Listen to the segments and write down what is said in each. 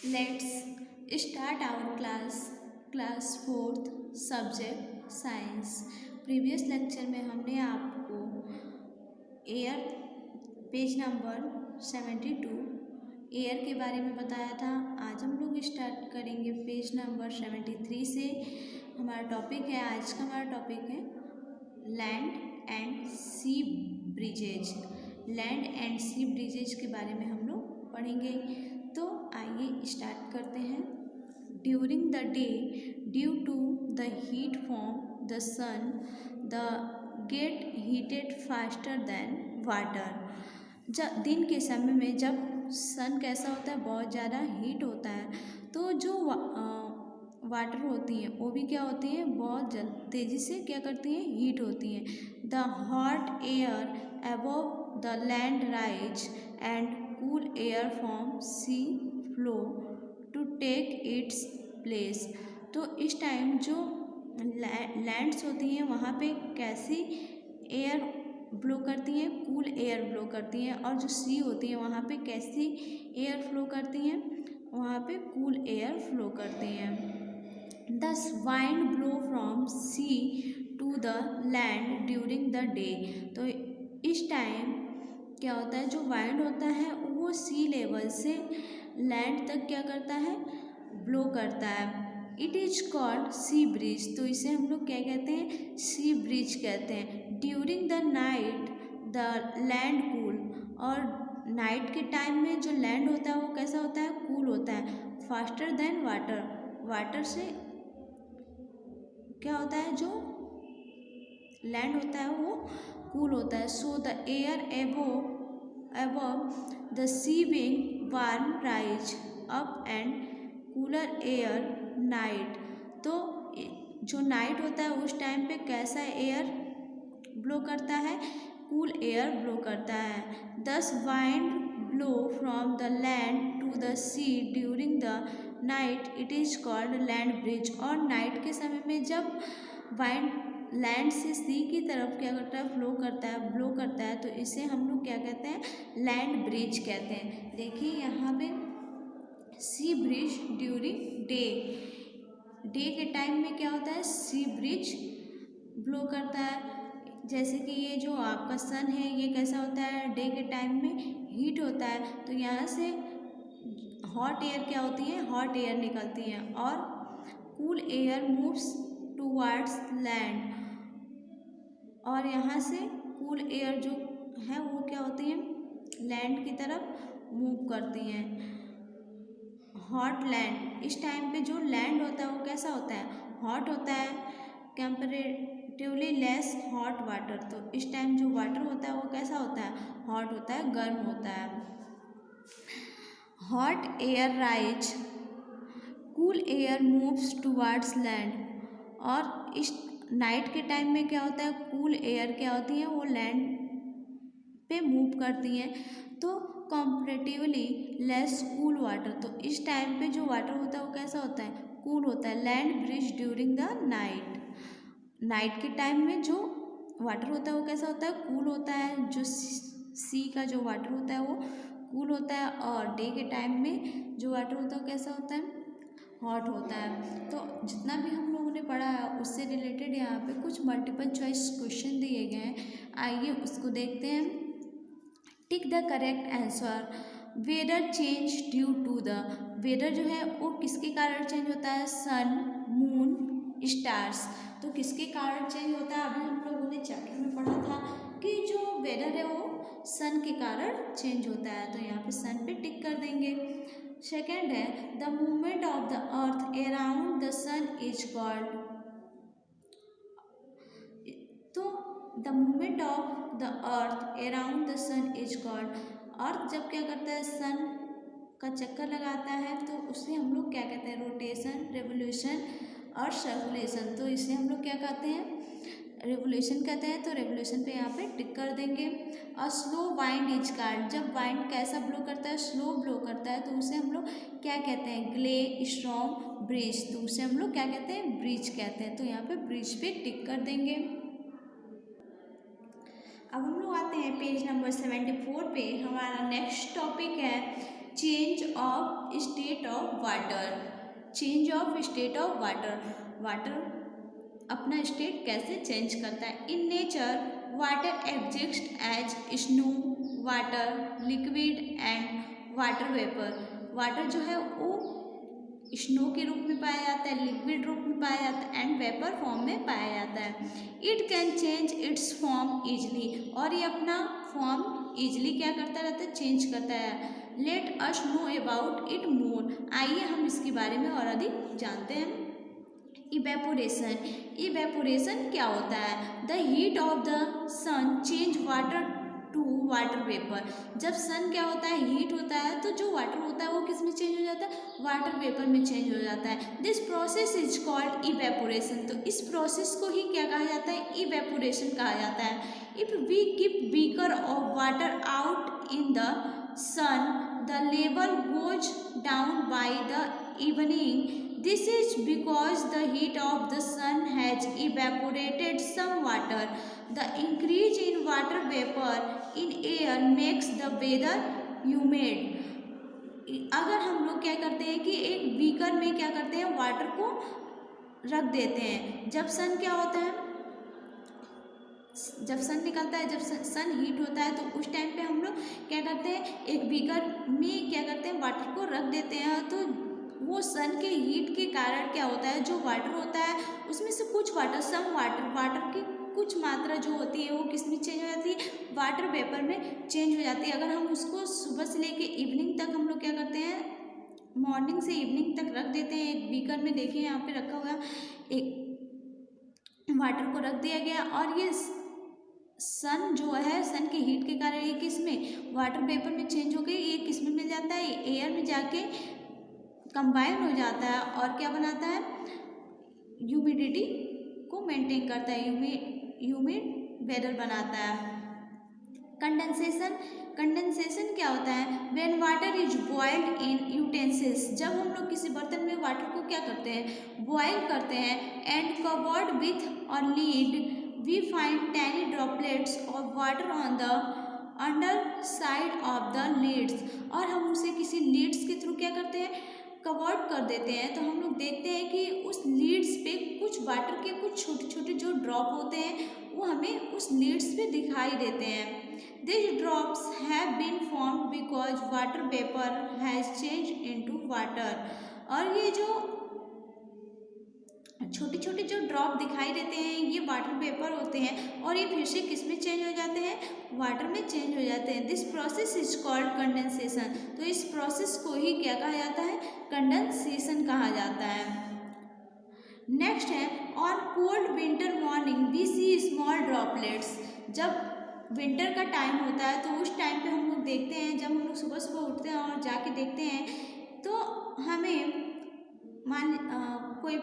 Let's start our class fourth subject science. Previous lecture में हमने आपको एयर पेज नंबर 72 एयर के बारे में बताया था। आज हम लोग स्टार्ट करेंगे पेज नंबर 73 से। हमारा टॉपिक है, आज का हमारा टॉपिक है land and sea breezes. Land and sea breezes के बारे में हम लोग पढ़ेंगे। तो आइए स्टार्ट करते हैं। During the day due to the heat from the sun the get heated faster than water. जब दिन के समय में जब सन कैसा होता है, बहुत ज़्यादा हीट होता है, तो जो वाटर होती हैं वो भी क्या होती हैं, बहुत तेज़ी से क्या करती हैं, हीट होती हैं। The hot air above the land rise and cool air from sea flow to take its place. तो इस टाइम जो लैंड्स होती हैं वहाँ पे कैसी एयर ब्लो करती हैं, कूल एयर ब्लो करती हैं, और जो सी होती है वहाँ पे कैसी एयर फ्लो करती हैं, वहाँ पे कूल एयर फ्लो करती हैं। Thus wind blow from sea to the land during the day। तो इस टाइम क्या होता है, जो वाइंड होता है वो सी लेवल से लैंड तक क्या करता है, ब्लो करता है। It is called sea breeze. तो इसे हम लोग क्या कहते हैं, सी ब्रिज कहते हैं। During the night the land cool. और नाइट के टाइम में जो लैंड होता है वो कैसा होता है, कूल होता है। फास्टर देन वाटर, वाटर से क्या होता है, जो लैंड होता है वो कूल होता है। So the air above the sea being warm rise up and cooler air night। तो जो नाइट होता है उस टाइम पे कैसा एयर ब्लो करता है, कूल एयर ब्लो करता है। This wind blow from the land to the sea during the night it is called land breeze. और नाइट के समय में जब वाइंड लैंड से सी की तरफ क्या करता है, ब्लो करता है, तो इसे हम लोग क्या कहते हैं, लैंड ब्रिज कहते हैं। देखिए यहाँ पे सी ब्रिज ड्यूरिंग डे, डे के टाइम में क्या होता है, सी ब्रिज ब्लो करता है। जैसे कि ये जो आपका सन है ये कैसा होता है, डे के टाइम में हीट होता है, तो यहाँ से हॉट एयर क्या होती है, हॉट एयर निकलती है, और cool air moves towards land. और यहाँ से कूल एयर जो है वो क्या होती है, लैंड की तरफ मूव करती हैं। हॉट लैंड, इस टाइम पे जो लैंड होता है वो कैसा होता है, हॉट होता है, कंपेरेटिवली लेस हॉट वाटर। तो इस टाइम जो वाटर होता है वो कैसा होता है, हॉट होता है, गर्म होता है। Hot air rise, cool air moves towards land. और इस नाइट के टाइम में क्या होता है, कूल एयर क्या होती है, वो लैंड पे मूव करती हैं। तो कंपेरेटिवली लेस कूल वाटर, तो इस टाइम पे जो वाटर होता है वो कैसा होता है, कूल होता है। Land bridge during the night, night के टाइम में जो वाटर होता है वो कैसा होता है, कूल होता है। जो सी का जो वाटर होता है वो कूल होता है, और डे के टाइम में जो वाटर होता है वो कैसा होता है, हॉट होता है। तो जितना भी हम लोगों ने पढ़ा है उससे रिलेटेड यहाँ पे कुछ मल्टीपल चॉइस क्वेश्चन दिए गए हैं, आइए उसको देखते हैं। Tick the correct answer. Weather change due to the, weather जो है वो किसके कारण चेंज होता है, सन, मून, स्टार्स। तो किसके कारण चेंज होता है, अभी हम लोगों ने चैप्टर में पढ़ा था कि जो वेदर है वो सन के कारण चेंज होता है, तो यहाँ पे सन पे टिक कर देंगे। सेकेंड है the movement of the earth around the sun is called. तो the movement of the earth around the sun is called. Earth जब क्या करता है, सन का चक्कर लगाता है, तो उसे हम लोग क्या कहते हैं, रोटेशन, रेवोल्यूशन और सर्कुलेशन। तो इसे हम लोग क्या कहते हैं, रेवोल्यूशन कहते हैं। तो रेवोल्यूशन पे यहाँ पे टिक कर देंगे। और स्लो वाइंड इज कॉल्ड, जब वाइंड कैसा ब्लो करता है, स्लो ब्लो करता है, तो उसे हम लोग क्या कहते हैं, ग्ले स्ट्रॉन्ग ब्रिज। तो उसे हम लोग क्या कहते हैं, ब्रिज कहते हैं। तो यहाँ पे ब्रिज पे टिक कर देंगे। अब हम लोग आते हैं पेज नंबर 74 पे। हमारा नेक्स्ट टॉपिक है change of state of water, change of state of water, water अपना स्टेट कैसे चेंज करता है। In nature water exist as snow, water liquid and water vapour. Water जो है वो स्नो के रूप में पाया जाता है, लिक्विड रूप में पाया जाता है एंड वेपर फॉर्म में पाया जाता है। It can change it's form easily, और ये अपना फॉर्म ईजली क्या करता रहता है, चेंज करता है। Let us know about it more, आइए हम इसके बारे में और अधिक जानते हैं। इवेपोरेशन, इवेपोरेशन क्या होता है। The heat of the sun change water to water vapour, जब सन क्या होता है, हीट होता है, तो जो वाटर होता है वो किस में चेंज हो जाता है, वाटर वेपर में चेंज हो जाता है। This process is called evaporation, तो इस प्रोसेस को ही क्या कहा जाता है, इवेपोरेशन कहा जाता है। If we keep beaker of water out in the sun, the level goes down by the evening. This is because the heat of the sun has evaporated some water. The increase in water vapor in air makes the weather humid. अगर हम लोग क्या करते हैं कि एक beaker में क्या करते हैं, वाटर को रख देते हैं। जब सन क्या होता है, जब सन निकलता है, जब सन हीट होता है, तो उस टाइम पे हम लोग क्या करते हैं, एक बीकर में क्या करते हैं, वाटर को रख देते हैं। तो वो सन के हीट के कारण क्या होता है, जो वाटर होता है उसमें से कुछ वाटर, सम वाटर, वाटर की कुछ मात्रा जो होती है वो किस में चेंज हो जाती है, वाटर वेपर में चेंज हो जाती है। अगर हम उसको सुबह से लेके इवनिंग तक हम लोग क्या करते हैं, मॉर्निंग से इवनिंग तक रख देते हैं एक बीकर में। देखिए यहाँ पे रखा हुआ एक वाटर को रख दिया गया, और ये सन जो है, सन के हीट के कारण ये किस में, वाटर वेपर में चेंज हो गई, ये किस में मिल जाता है, एयर में जाके कंबाइन हो जाता है और क्या बनाता है, ह्यूमिडिटी को मेंटेन करता है, ह्यूमिड वेदर बनाता है। कंडेंसेशन, कंडेंसेशन क्या होता है, when water is boiled in utensils, जब हम लोग किसी बर्तन में वाटर को क्या करते हैं, बॉयल करते हैं, एंड कवर्ड विथ और lid, we find tiny droplets of water on the underside of the lids, और हम उसे किसी लीड्स के थ्रू क्या करते हैं, कवर्ड कर देते हैं। तो हम लोग देखते हैं कि उस लीड्स पे कुछ वाटर के कुछ छोटे छोटे जो ड्रॉप होते हैं वो हमें उस लीड्स पे दिखाई देते हैं। This drops have been formed because water vapour has change into water, और ये जो छोटे छोटे जो ड्रॉप दिखाई देते हैं ये वाटर वेपर होते हैं, और ये फिर से किस में चेंज हो जाते हैं, वाटर में चेंज हो जाते हैं। This process is called condensation, तो इस प्रोसेस को ही क्या कहा जाता है, कंडेंसेशन कहा जाता है। नेक्स्ट है, on cold winter morning we see small droplets, जब विंटर का टाइम होता है तो उस टाइम पे हम लोग देखते हैं, जब हम लोग सुबह सुबह उठते हैं और जाके देखते हैं तो हमें कोई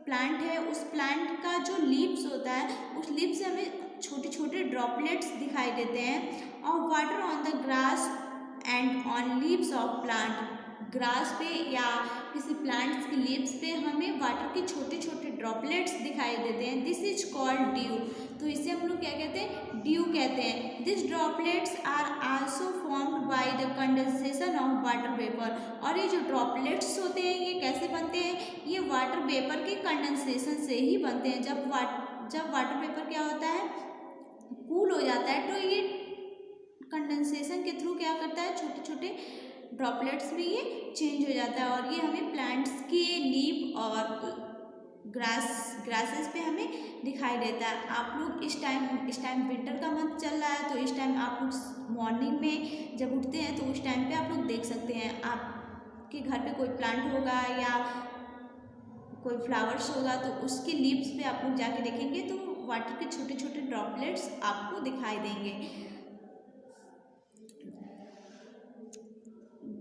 प्लांट है, उस प्लांट का जो लीव्स होता है, उस लीव्स से हमें छोटे छोटे ड्रॉपलेट्स दिखाई देते हैं। Of water on the grass and on leaves of plant, grass पे या किसी प्लांट्स की लीव्स पे हमें वाटर के छोटे छोटे ड्रॉपलेट्स दिखाई देते हैं। दिस इज कॉल्ड ड्यू, तो इसे हम लोग क्या कहते हैं, ड्यू कहते हैं। This droplets are also formed by the condensation of water vapour, और ये जो ड्रॉपलेट्स होते हैं ये कैसे बनते हैं, ये वाटर वेपर के कंडेंसेशन से ही बनते हैं। जब वाटर वेपर क्या होता है, कूल हो जाता है, तो ये कंडेंसेशन के थ्रू क्या करता है, छोटे छोटे ड्रॉपलेट्स में ये चेंज हो जाता है, और ये हमें प्लांट्स के लीफ और ग्रासेस पे हमें दिखाई देता है। आप लोग इस टाइम विंटर का मंथ चल रहा है, तो इस टाइम आप लोग मॉर्निंग में जब उठते हैं तो उस टाइम पे आप लोग देख सकते हैं, आपके घर पे कोई प्लांट होगा या कोई फ्लावर्स होगा तो उसकी लीव्स पे आप लोग जाके देखेंगे तो वाटर के छोटे छोटे ड्रॉपलेट्स आपको दिखाई देंगे।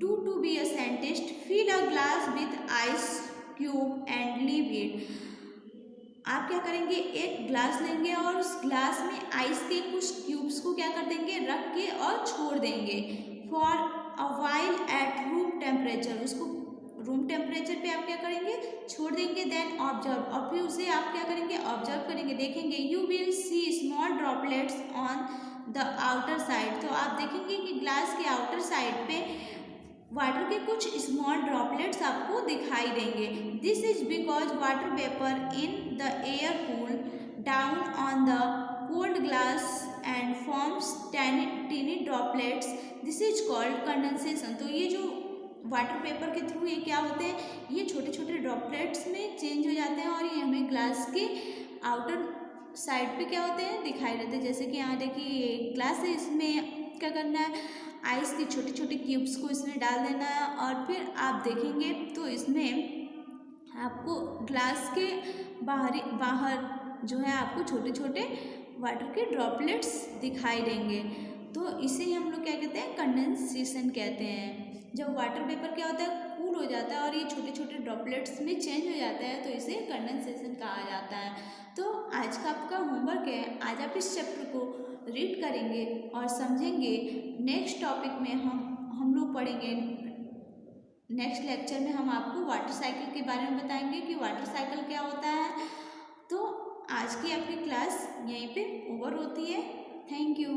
Do to be a scientist, fill a glass with ice cube and leave it. आप क्या करेंगे, एक ग्लास लेंगे और उस ग्लास में आइस के कुछ क्यूब्स को क्या कर देंगे, रख के और छोड़ देंगे for a while at room temperature, उसको रूम टेम्परेचर पे आप क्या करेंगे, छोड़ देंगे। देन ऑब्जर्व, और फिर उसे आप क्या करेंगे, ऑब्जर्व करेंगे, देखेंगे। You will see small droplets on the outer side, तो आप देखेंगे कि ग्लास के आउटर साइड पे वाटर के कुछ स्मॉल ड्रॉपलेट्स आपको दिखाई देंगे। This is because water vapour in the air cool down on the cold glass and forms tiny droplets. This is called condensation. तो ये जो वाटर पेपर के थ्रू ये क्या होते हैं, ये छोटे छोटे ड्रॉपलेट्स में चेंज हो जाते हैं और ये हमें ग्लास के आउटर साइड पे क्या होते हैं, दिखाई देते हैं। जैसे कि यहाँ देखिए ये ग्लास है, इसमें क्या करना है, आइस की छोटी छोटी क्यूब्स को इसमें डाल देना है और फिर आप देखेंगे तो इसमें आपको ग्लास के बाहर जो है आपको छोटे छोटे वाटर के ड्रॉपलेट्स दिखाई देंगे। तो इसे ही हम लोग क्या कहते हैं, कंडेंसेशन कहते हैं। जब वाटर पेपर क्या होता है, कूल हो जाता है और ये छोटे छोटे ड्रॉपलेट्स में चेंज हो जाता है, तो इसे कंडेंसेशन कहा जाता है। तो आज का आपका होमवर्क है, आज आप इस चैप्टर को रीड करेंगे और समझेंगे। नेक्स्ट टॉपिक में हम लोग पढ़ेंगे, नेक्स्ट लेक्चर में हम आपको वाटर साइकिल के बारे में बताएंगे कि वाटर साइकिल क्या होता है। तो आज की आपकी क्लास यहीं पे ओवर होती है। Thank you.